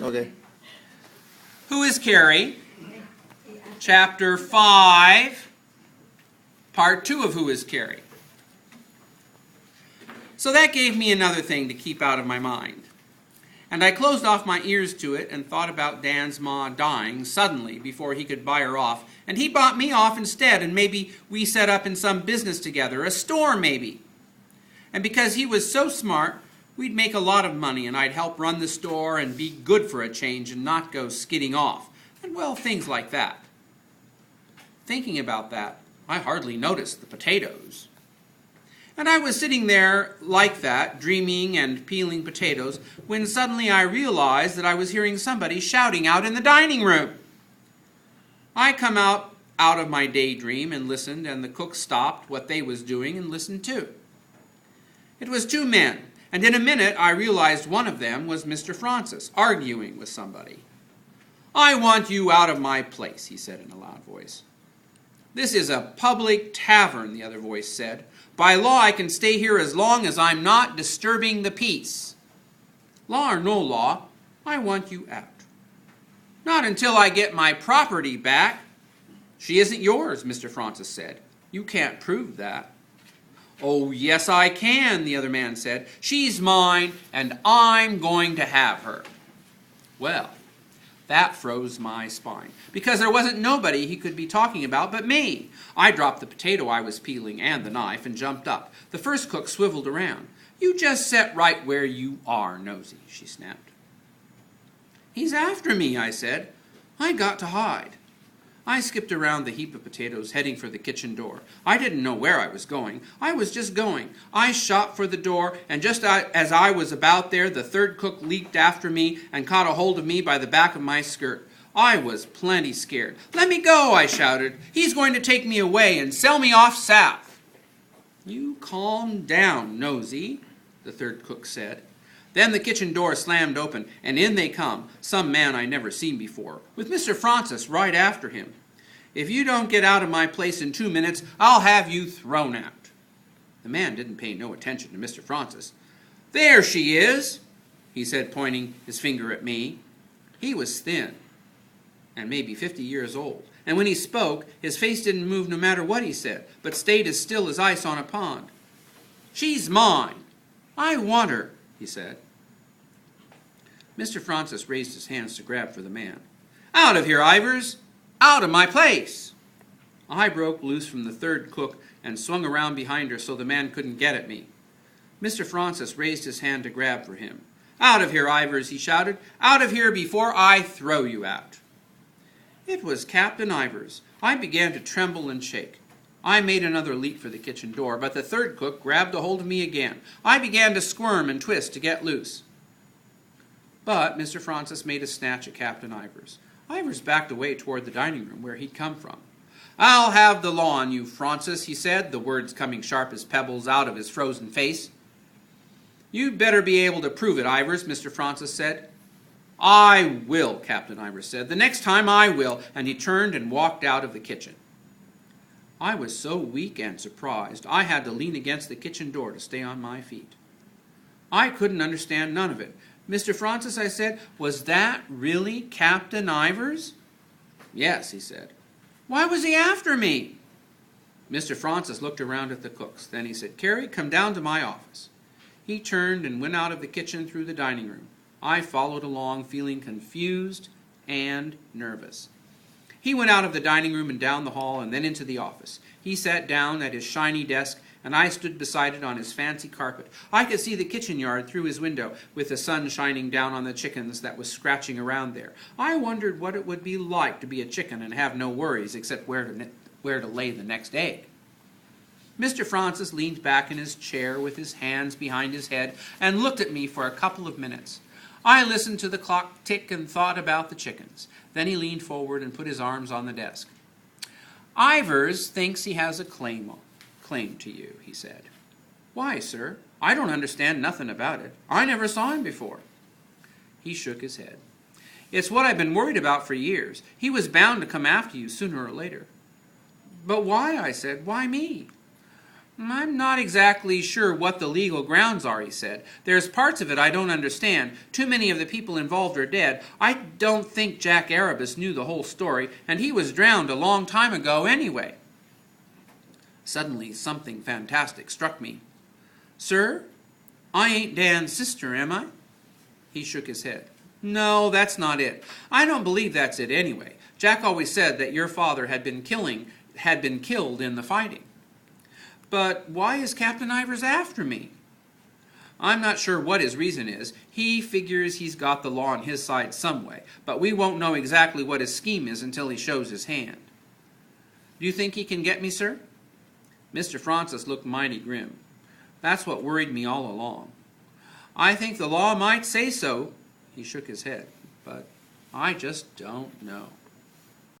Okay. Who is Carrie? Chapter 5, Part 2 of Who is Carrie. So that gave me another thing to keep out of my mind. And I closed off my ears to it and thought about Dan's ma dying suddenly before he could buy her off. And he bought me off instead, and maybe we set up in some business together, a store maybe. And because he was so smart, we'd make a lot of money, and I'd help run the store and be good for a change and not go skidding off. And, well, things like that. Thinking about that, I hardly noticed the potatoes. And I was sitting there like that, dreaming and peeling potatoes, when suddenly I realized that I was hearing somebody shouting out in the dining room. I come out of my daydream and listened, and the cook stopped what they was doing and listened too. It was two men, and in a minute I realized one of them was Mr. Francis, arguing with somebody. "I want you out of my place," he said in a loud voice. "This is a public tavern," the other voice said. "By law, I can stay here as long as I'm not disturbing the peace. Law or no law, I want you out." "Not until I get my property back." "She isn't yours," Mr. Francis said. "You can't prove that." "Oh, yes, I can," the other man said. "She's mine, and I'm going to have her." Well, that froze my spine, because there wasn't nobody he could be talking about but me. I dropped the potato I was peeling and the knife and jumped up. The first cook swiveled around. "You just set right where you are, Nosy," she snapped. "He's after me," I said. "I got to hide." I skipped around the heap of potatoes, heading for the kitchen door. I didn't know where I was going. I was just going. I shot for the door, and just as I was about there, the third cook leaped after me and caught a hold of me by the back of my skirt. I was plenty scared. "Let me go," I shouted. "He's going to take me away and sell me off south." "You calm down, Nosy," the third cook said. Then the kitchen door slammed open, and in they come, some man I never seen before, with Mr. Francis right after him. "If you don't get out of my place in 2 minutes, I'll have you thrown out." The man didn't pay no attention to Mr. Francis. "There she is," he said, pointing his finger at me. He was thin, and maybe 50 years old, and when he spoke, his face didn't move no matter what he said, but stayed as still as ice on a pond. "She's mine. I want her," he said. Mr. Francis raised his hands to grab for the man. "Out of here, Ivers! Out of my place!" I broke loose from the third cook and swung around behind her so the man couldn't get at me. Mr. Francis raised his hand to grab for him. "Out of here, Ivers!" he shouted. "Out of here before I throw you out!" It was Captain Ivers. I began to tremble and shake. I made another leap for the kitchen door, but the third cook grabbed a hold of me again. I began to squirm and twist to get loose. But Mr. Francis made a snatch at Captain Ivers. Ivers backed away toward the dining room where he'd come from. "I'll have the law on you, Francis," he said, the words coming sharp as pebbles out of his frozen face. "You'd better be able to prove it, Ivers," Mr. Francis said. "I will," Captain Ivers said. "The next time I will," and he turned and walked out of the kitchen. I was so weak and surprised, I had to lean against the kitchen door to stay on my feet. I couldn't understand none of it. "Mr. Francis," I said, "was that really Captain Ivers?" "Yes," he said. "Why was he after me?" Mr. Francis looked around at the cooks. Then he said, "Carrie, come down to my office." He turned and went out of the kitchen through the dining room. I followed along, feeling confused and nervous. He went out of the dining room and down the hall and then into the office. He sat down at his shiny desk, and I stood beside it on his fancy carpet. I could see the kitchen yard through his window, with the sun shining down on the chickens that was scratching around there. I wondered what it would be like to be a chicken and have no worries except where to lay the next egg. Mr. Francis leaned back in his chair with his hands behind his head and looked at me for a couple of minutes. I listened to the clock tick and thought about the chickens. Then he leaned forward and put his arms on the desk. "Ivers thinks he has a claim to you," he said. "Why, sir? I don't understand nothing about it. I never saw him before." He shook his head. "It's what I've been worried about for years. He was bound to come after you sooner or later." "But why?" I said. "Why me?" I'm not exactly sure what the legal grounds are, he said. There's parts of it I don't understand. Too many of the people involved are dead. I don't think Jack Erebus knew the whole story, and he was drowned a long time ago anyway. Suddenly, something fantastic struck me. Sir, I ain't Dan's sister, am I? He shook his head. No, that's not it. I don't believe that's it anyway. Jack always said that your father had been killed in the fighting. But why is Captain Ivers after me? I'm not sure what his reason is. He figures he's got the law on his side some way, but we won't know exactly what his scheme is until he shows his hand. Do you think he can get me, sir? Mr. Francis looked mighty grim. That's what worried me all along. I think the law might say so. He shook his head, but I just don't know.